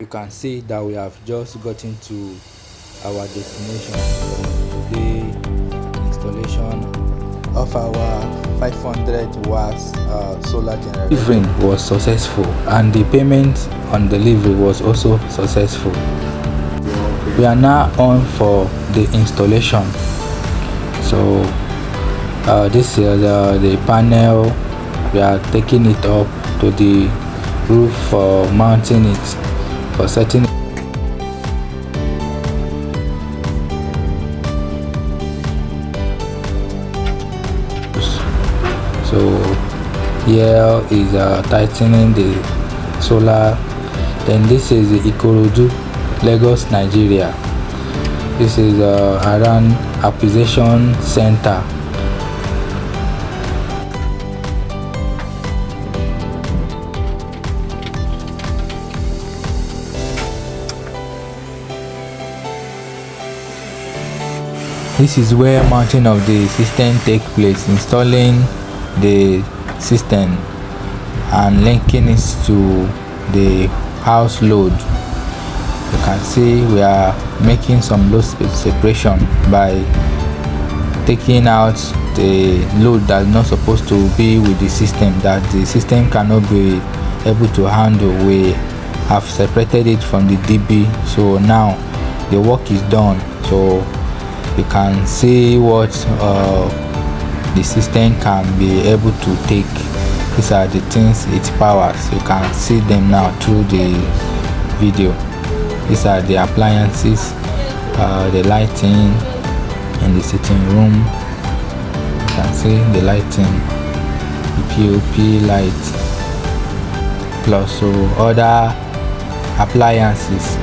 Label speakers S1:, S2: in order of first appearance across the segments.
S1: You can see that we have just gotten to our destination for today installation of our 500 watts solar generator. Delivery was successful and the payment on delivery was also successful. We are now on for the installation. So this is the panel. We are taking it up to the roof for mounting it, for setting it. So here is tightening the solar. Then this is the Ikorudu, Lagos, Nigeria. This is around acquisition center. This is where mounting of the system take place, installing the system and linking it to the house load. You can see we are making some load separation by taking out the load that's not supposed to be with the system, that the system cannot be able to handle. We have separated it from the DB, so now the work is done. So you can see what the system can be able to take. These are the things it powers. You can see them now through the video. These are the appliances, the lighting in the sitting room. You can see the lighting, the POP light, plus so other appliances,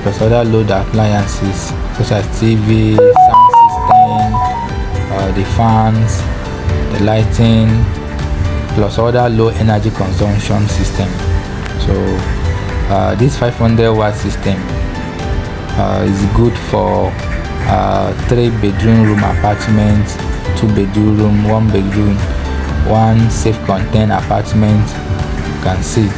S1: plus other load appliances such as TV, sound system, the fans, the lighting, plus other low energy consumption system. So this 500 watt system is good for 3-bedroom room apartments, 2-bedroom, 1-bedroom, 1 self-contained apartment. You can see.